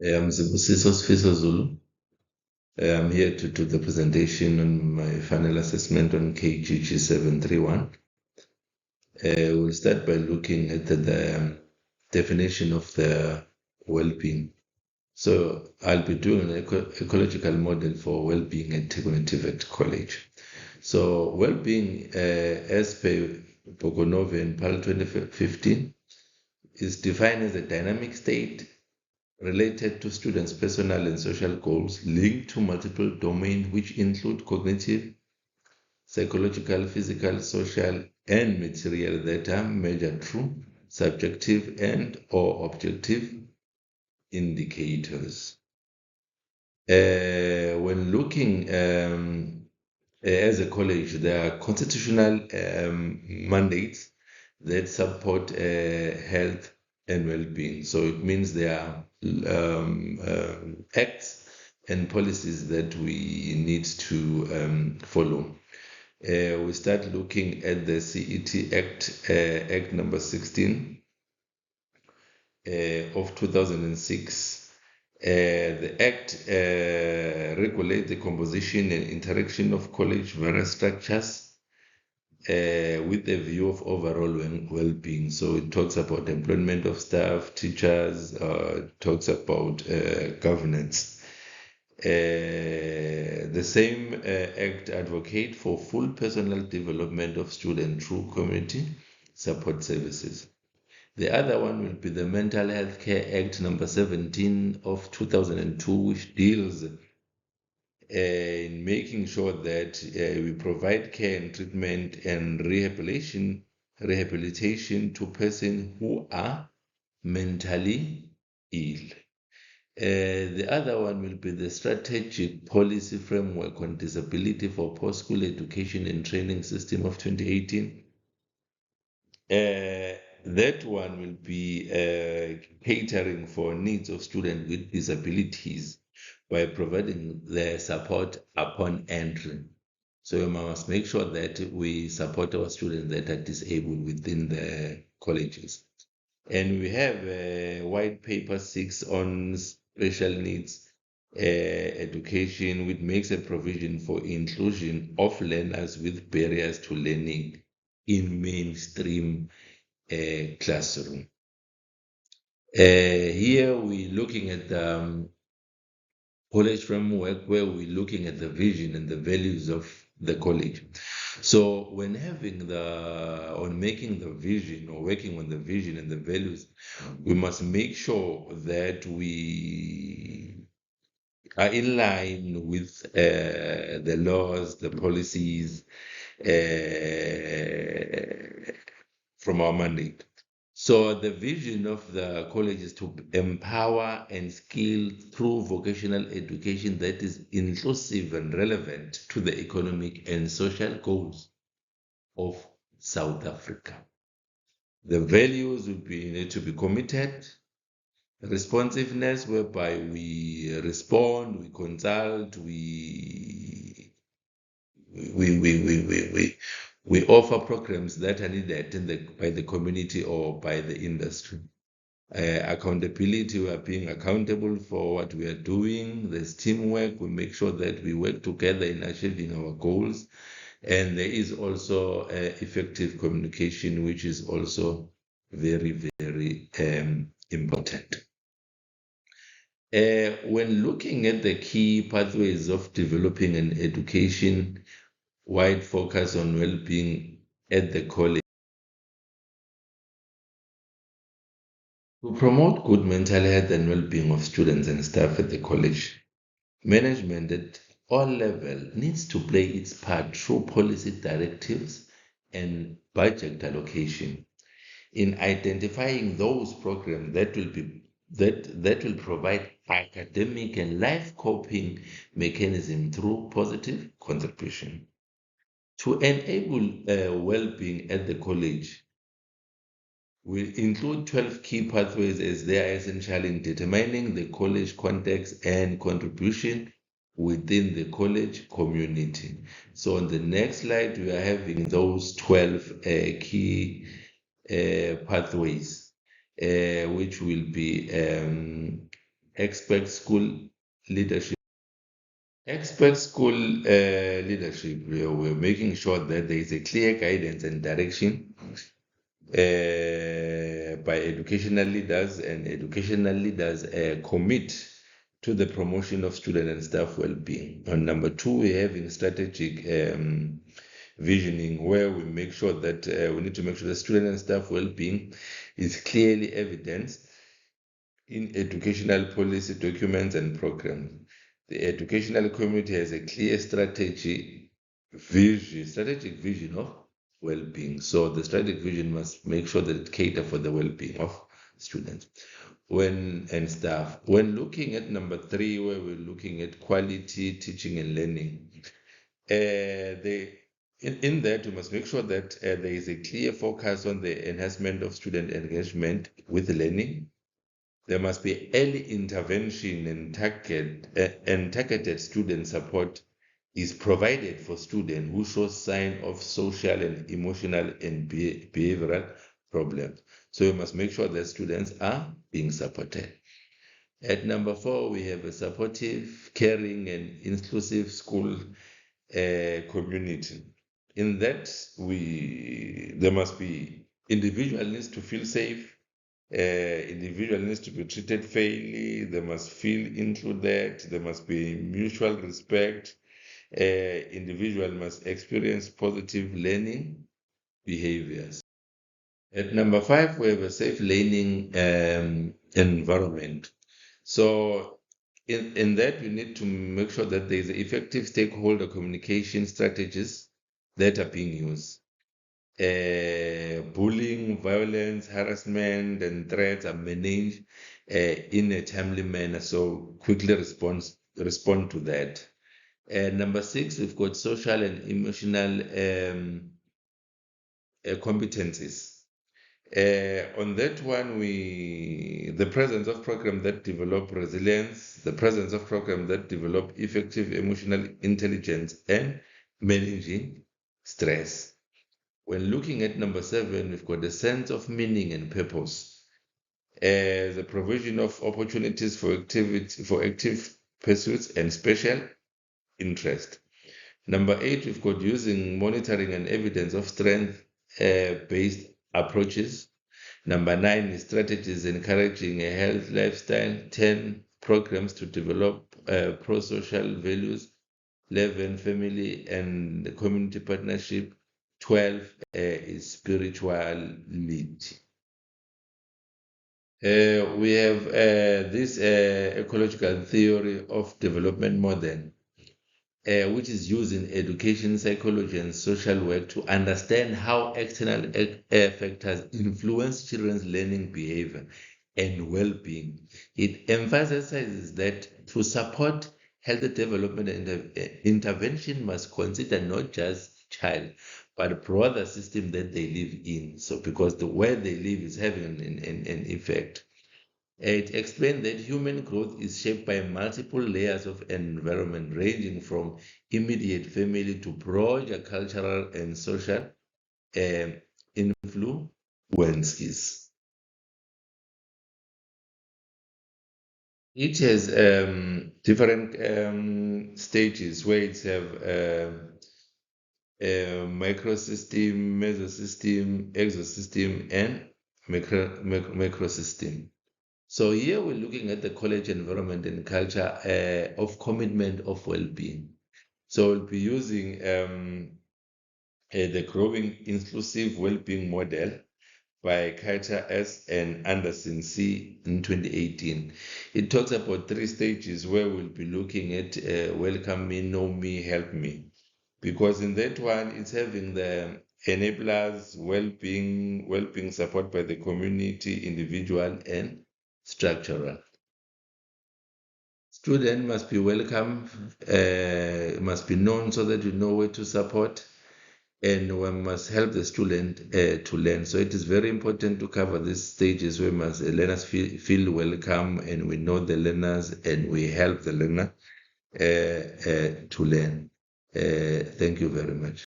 I'm Zibusiso Zulu. I'm here to do the presentation on my final assessment on KGG 731. We'll start by looking at the definition of the well-being. So I'll be doing an ecological model for well-being at TVET College. So well-being, as per Bogonov and PAL 2015, is defined as a dynamic state related to students' personal and social goals linked to multiple domains which include cognitive, psychological, physical, social, and material that are measured through subjective and or objective indicators. When looking as a college, there are constitutional mandates that support health and well-being. So it means there are acts and policies that we need to follow. We start looking at the CET Act, Act number 16 of 2006. The Act regulates the composition and interaction of college various structures with a view of overall well-being. So it talks about employment of staff, teachers, talks about governance. The same Act advocates for full personal development of students through community support services. The other one will be the Mental Health Care Act number 17 of 2002, which deals in making sure that we provide care and treatment and rehabilitation to persons who are mentally ill. The other one will be the Strategic Policy Framework on Disability for Post-School Education and Training System of 2018. That one will be catering for needs of students with disabilities by providing their support upon entry. So we must make sure that we support our students that are disabled within the colleges. And we have white paper 6 on special needs education, which makes a provision for inclusion of learners with barriers to learning in mainstream classroom. Here we're looking at the college framework where we're looking at the vision and the values of the college. So when making the vision or working on the vision and the values, we must make sure that we are in line with the laws, the policies from our mandate. So the vision of the college is to empower and skill through vocational education that is inclusive and relevant to the economic and social goals of South Africa. The values will need to be committed, responsiveness, whereby we respond, we consult, we offer programs that are needed by the community or by the industry. Accountability, we are being accountable for what we are doing. There's teamwork. We make sure that we work together in achieving our goals. And there is also effective communication, which is also very, very important. When looking at the key pathways of developing an education, wide focus on well-being at the college. To promote good mental health and well-being of students and staff at the college, management at all levels needs to play its part through policy directives and budget allocation in identifying those programs that will provide academic and life coping mechanism through positive contribution. To enable well-being at the college, we include 12 key pathways as they are essential in determining the college context and contribution within the college community. So on the next slide, we are having those 12 key pathways, which will be expert school leadership. Expert school leadership, we're making sure that there is a clear guidance and direction by educational leaders, and educational leaders commit to the promotion of student and staff well-being. And number two, we're having strategic visioning, where we make sure that we need to make sure the student and staff well-being is clearly evidenced in educational policy documents and programs. The educational community has a clear strategic vision of well-being. So the strategic vision must make sure that it cater for the well-being of students and staff. When looking at number three, where we're looking at quality teaching and learning, in that, we must make sure that there is a clear focus on the enhancement of student engagement with learning. There must be early intervention and targeted student support is provided for students who show signs of social and emotional and behavioral problems. So we must make sure that students are being supported. At number four, we have a supportive, caring, and inclusive school community. In that, there must be individual needs to feel safe. Individual needs to be treated fairly. They must feel included. There must be mutual respect. Individual must experience positive learning behaviors. At number five, we have a safe learning environment. So in that, we need to make sure that there is effective stakeholder communication strategies that are being used. Bullying, violence, harassment, and threats are managed in a timely manner, so quickly respond to that. Number six, we've got social and emotional competencies. On that one, the presence of programs that develop resilience, the presence of programs that develop effective emotional intelligence, and managing stress. When looking at number seven, we've got a sense of meaning and purpose. The provision of opportunities for active pursuits and special interest. Number eight, we've got using monitoring and evidence of strength-based approaches. Number nine is strategies encouraging a health lifestyle. 10, programs to develop pro-social values. 11, family and community partnership. 12 is spirituality. We have this ecological theory of development model, which is used in education, psychology, and social work to understand how external factors influence children's learning behavior and well-being. It emphasizes that to support healthy development and intervention must consider not just child, but a broader system that they live in. So because the where they live is having an effect. It explained that human growth is shaped by multiple layers of environment, ranging from immediate family to broader cultural and social um, influences. It has different stages where it have microsystem, mesosystem, exosystem, and macrosystem. So here we're looking at the college environment and culture of commitment of well-being. So we'll be using the growing inclusive well-being model by Carter S. and Anderson C. in 2018. It talks about three stages where we'll be looking at welcome me, know me, help me. Because in that one, it's having the enablers, well-being support by the community, individual, and structural. Student must be welcome, must be known so that you know where to support, and one must help the student to learn. So it is very important to cover these stages where learners feel welcome, and we know the learners, and we help the learner to learn. Thank you very much.